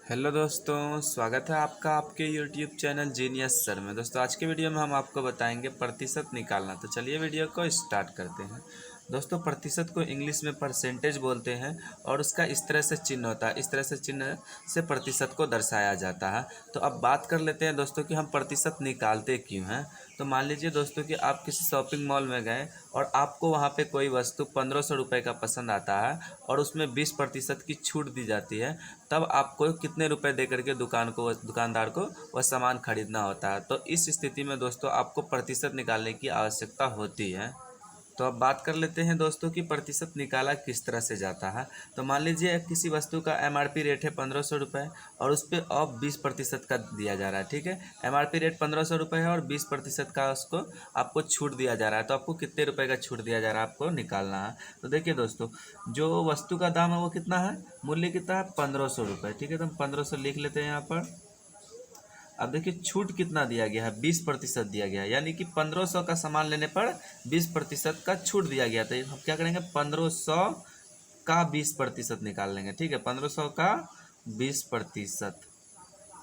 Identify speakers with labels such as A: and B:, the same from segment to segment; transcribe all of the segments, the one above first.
A: Hello दोस्तों, स्वागत है आपका आपके यूट्यूब चैनल जीनियस सर में। दोस्तों आज के वीडियो में हम आपको बताएंगे प्रतिशत निकालना। तो चलिए वीडियो को स्टार्ट करते हैं। दोस्तों प्रतिशत को इंग्लिश में परसेंटेज बोलते हैं और उसका इस तरह से चिन्ह होता है, इस तरह से चिन्ह से प्रतिशत को दर्शाया जाता है। तो अब बात कर लेते हैं दोस्तों कि हम प्रतिशत निकालते क्यों हैं। तो मान लीजिए दोस्तों कि आप किसी शॉपिंग मॉल में गए और आपको वहाँ पे कोई वस्तु 1500 रुपये का पसंद आता है और उसमें 20% की छूट दी जाती है, तब आपको कितने रुपए दे करके दुकानदार को वह सामान खरीदना होता है। तो इस स्थिति में दोस्तों आपको प्रतिशत निकालने की आवश्यकता होती है। तो अब बात कर लेते हैं दोस्तों कि प्रतिशत निकाला किस तरह से जाता है। तो मान लीजिए किसी वस्तु का एमआरपी रेट है 1500 रुपये और उस पर ऑफ 20% का दिया जा रहा है। ठीक है, एमआरपी रेट 1500 रुपये है और 20% का उसको आपको छूट दिया जा रहा है। तो आपको कितने रुपए का छूट दिया जा रहा है आपको निकालना है। तो देखिए दोस्तों, जो वस्तु का दाम है वो कितना है, मूल्य कितना है, 1500 रुपये। ठीक है, तो हम 1500 लिख लेते हैं यहाँ पर। अब देखिए छूट कितना दिया गया है, 20% दिया गया है, यानी कि 1500 का सामान लेने पर 20% का छूट दिया गया। तो हम क्या करेंगे, 1500 का 20% निकाल लेंगे। ठीक है, 1500 का 20%,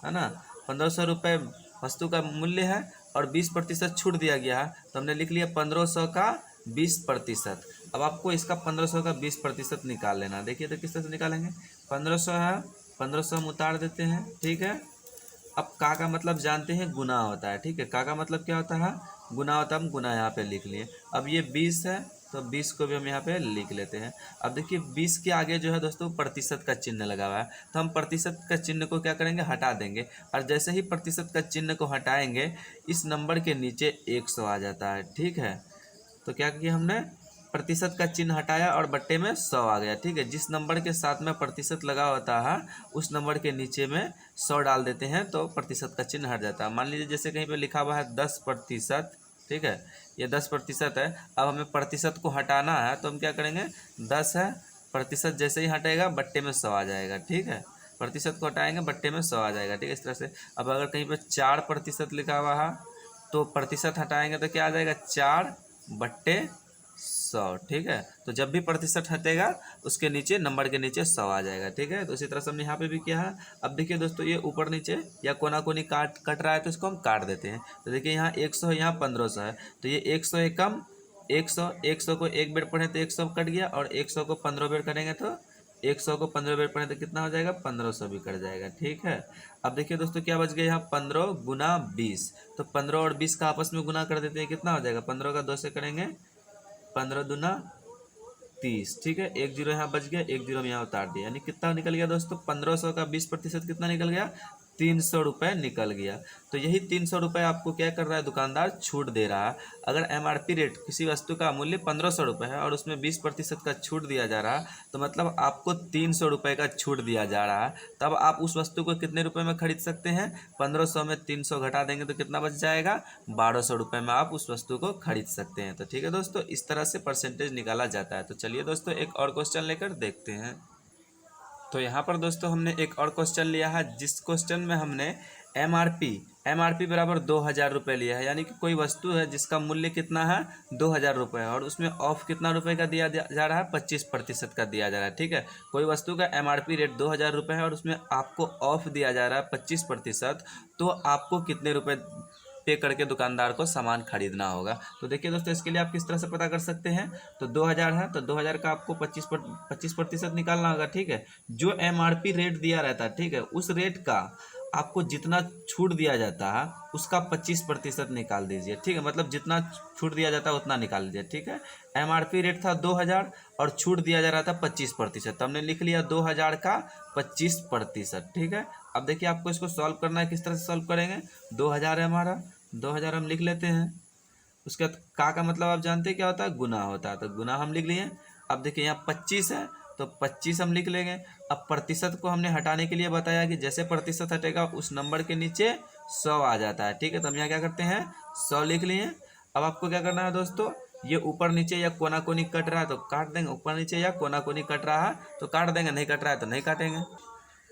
A: है ना। 1500 रुपये वस्तु का मूल्य है और 20% छूट दिया गया है, तो हमने लिख लिया 1500 का 20%। अब आपको इसका 1500 का 20% निकाल लेना। देखिए तो किस तरह से निकालेंगे, 1500 है, 1500 हम उतार देते हैं। ठीक है, अब का मतलब जानते हैं, गुना होता है। ठीक है, का मतलब क्या होता है, गुना होता है। हम गुना यहाँ पे लिख लिए। अब ये 20 है तो 20 को भी हम यहाँ पे लिख लेते हैं। अब देखिए 20 के आगे जो है दोस्तों प्रतिशत का चिन्ह लगा हुआ है, तो हम प्रतिशत का चिन्ह को क्या करेंगे, हटा देंगे। और जैसे ही प्रतिशत का चिन्ह को हटाएंगे इस नंबर के नीचे 100 आ जाता है। ठीक है, तो क्या किया हमने, प्रतिशत का चिन्ह हटाया और बट्टे में 100 आ गया। ठीक है, जिस नंबर के साथ में प्रतिशत लगा होता है उस नंबर के नीचे में 100 डाल देते हैं तो प्रतिशत का चिन्ह हट जाता है। मान लीजिए जैसे कहीं पे लिखा हुआ है 10%। ठीक है, ये 10% है। अब हमें प्रतिशत को हटाना है तो हम क्या करेंगे, 10 है, प्रतिशत जैसे ही हटेगा बट्टे में 100 आ जाएगा। ठीक है, प्रतिशत को हटाएंगे बट्टे में 100 आ जाएगा। ठीक है, इस तरह से। अब अगर कहीं पर 4% लिखा हुआ है तो प्रतिशत हटाएंगे तो क्या आ जाएगा, 4/100। ठीक है, तो जब भी प्रतिशत हटेगा उसके नीचे, नंबर के नीचे 100 आ जाएगा। ठीक है, तो इसी तरह से हमने यहाँ पे भी किया है। अब देखिए दोस्तों, ये ऊपर नीचे या कोना कोनी कट रहा है तो इसको हम काट देते हैं। तो देखिए यहाँ 100 है, यहाँ 1500 है, तो ये 100 एकम 100 को एक बेर पढ़े तो 100 कट गया, और 100 को 15 बेर करेंगे तो 100 को 15 बेर पढ़े तो कितना हो जाएगा, 1500 भी कट जाएगा। ठीक है, अब देखिए दोस्तों क्या बच गया, यहाँ 15 गुना 20। तो 15 और 20 का आपस में गुना कर देते हैं, कितना हो जाएगा, 15 का 2 से करेंगे, 15 दूना 30। ठीक है, एक जीरो यहाँ बच गया, एक जीरो हम यहाँ उतार दिया, यानी कितना निकल गया दोस्तों, 1500 का 20% कितना निकल गया, 300 रुपये निकल गया। तो यही 300 रुपये आपको क्या कर रहा है, दुकानदार छूट दे रहा है। अगर एमआरपी रेट किसी वस्तु का मूल्य 1500 रुपये है और उसमें 20% का छूट दिया जा रहा है, तो मतलब आपको 300 रुपये का छूट दिया जा रहा है। तब आप उस वस्तु को कितने रुपए में खरीद सकते हैं, 1500 में 300 घटा देंगे तो कितना बच जाएगा, 1200 रुपये में आप उस वस्तु को खरीद सकते हैं। तो ठीक है दोस्तों, इस तरह से परसेंटेज निकाला जाता है। तो चलिए दोस्तों एक और क्वेश्चन लेकर देखते हैं। तो यहाँ पर दोस्तों हमने एक और क्वेश्चन लिया है, जिस क्वेश्चन में हमने एमआरपी बराबर 2000 रुपये लिया है। यानी कि कोई वस्तु है जिसका मूल्य कितना है, 2000 रुपये है, और उसमें ऑफ कितना रुपये का दिया जा रहा है, 25% का दिया जा रहा है। ठीक है, कोई वस्तु का एमआरपी रेट 2000 रुपये है और उसमें आपको ऑफ दिया जा रहा है 25%, तो आपको कितने रुपये पे करके दुकानदार को सामान खरीदना होगा। तो देखिए दोस्तों, इसके लिए आप किस तरह से पता कर सकते हैं। तो 2000 है तो 2000 का आपको 25% निकालना होगा। ठीक है, जो एमआरपी रेट दिया रहता है, ठीक है, उस रेट का आपको जितना छूट दिया जाता है उसका 25% निकाल दीजिए। ठीक है, मतलब जितना छूट दिया जाता है उतना निकाल दीजिए। ठीक है, एमआरपी रेट था 2000 और छूट दिया जा रहा था 25%, तो हमने लिख लिया 2000 का 25%। ठीक है, अब देखिए आपको इसको सॉल्व करना है, किस तरह से सॉल्व करेंगे, 2000 है हमारा, 2000 हम लिख लेते हैं। उसके बाद का मतलब आप जानते हैं क्या होता है, गुना होता है, तो गुना हम लिख लिए। अब देखिए यहाँ 25 है तो 25 हम लिख लेंगे। अब प्रतिशत को हमने हटाने के लिए बताया कि जैसे प्रतिशत हटेगा उस नंबर के नीचे 100 आ जाता है। ठीक है, तो हम यहाँ क्या करते हैं, 100 लिख लिए। अब आपको क्या करना है दोस्तों, ये ऊपर नीचे या कोना कोनी कट रहा है तो काट देंगे, ऊपर नीचे या कोना कोनी कट रहा है तो काट देंगे, नहीं कट रहा है तो नहीं काटेंगे।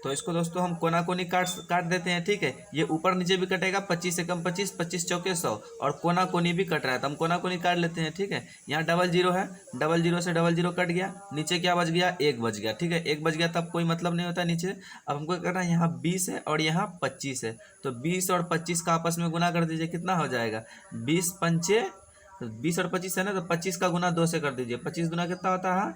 A: तो इसको दोस्तों हम कोना कोनी काट देते हैं, ठीक है। ये ऊपर नीचे भी कटेगा, 25 से कम 25, 25 चौके 100, और कोना कोनी भी कट रहा है तो हम कोना कोनी काट लेते हैं, ठीक है। यहाँ डबल जीरो है, डबल जीरो से डबल जीरो कट गया, नीचे क्या बच गया, 1 बच गया, ठीक है। 1 बच गया तब कोई मतलब नहीं होता नीचे। अब हमको करना है, यहाँ 20 है और यहाँ 25 है, तो 20 और 25 का आपस में गुना कर दीजिए, कितना हो जाएगा, 20 पंचे, तो 20 और 25 है ना, तो 25 का गुना 2 से कर दीजिए, 25 गुना कितना होता है,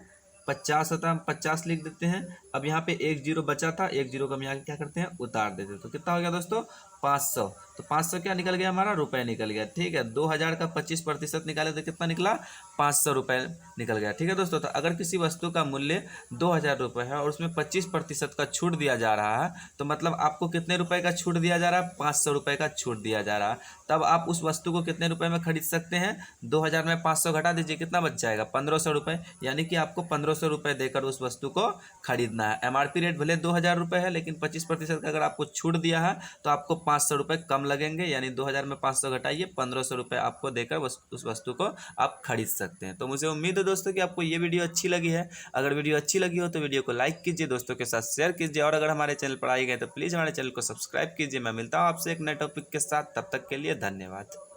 A: 50 होता है। हम 50 लिख देते हैं। अब यहाँ पे 1 जीरो बचा था, 1 जीरो को हम यहाँ क्या करते हैं, उतार देते हैं, तो कितना हो गया दोस्तों, 500। तो 500 क्या निकल गया, हमारा रुपए निकल गया, ठीक है। 2000 का 25% निकाले तो कितना निकला, 500 रुपये निकल गया, ठीक है दोस्तों। तो अगर किसी वस्तु का मूल्य 2000 रुपये है और उसमें 25% का छूट दिया जा रहा है, तो मतलब आपको कितने रुपए का छूट दिया जा रहा है, 500 रुपये का छूट दिया जा रहा है। तब आप उस वस्तु को कितने रुपए में खरीद सकते हैं, 2000 में 500 घटा दीजिए, कितना बच जाएगा, 1500 रुपये। यानी कि आपको 1500 रुपये देकर उस वस्तु को खरीदना है। MRP रेट भले 2000 रुपये है, लेकिन 25% का अगर आपको छूट दिया है तो आपको 500 रुपये कम लगेंगे, यानी 2000 में 500 घटाइए, 1500 रुपये आपको देकर उस वस्तु को आप खरीद सकते हैं। तो मुझे उम्मीद है दोस्तों कि आपको ये वीडियो अच्छी लगी है। अगर वीडियो अच्छी लगी हो तो वीडियो को लाइक कीजिए, दोस्तों के साथ शेयर कीजिए, और अगर हमारे चैनल पर आए गए तो प्लीज़ हमारे चैनल को सब्सक्राइब कीजिए। मैं मिलता हूँ आपसे एक नए टॉपिक के साथ, तब तक के लिए धन्यवाद।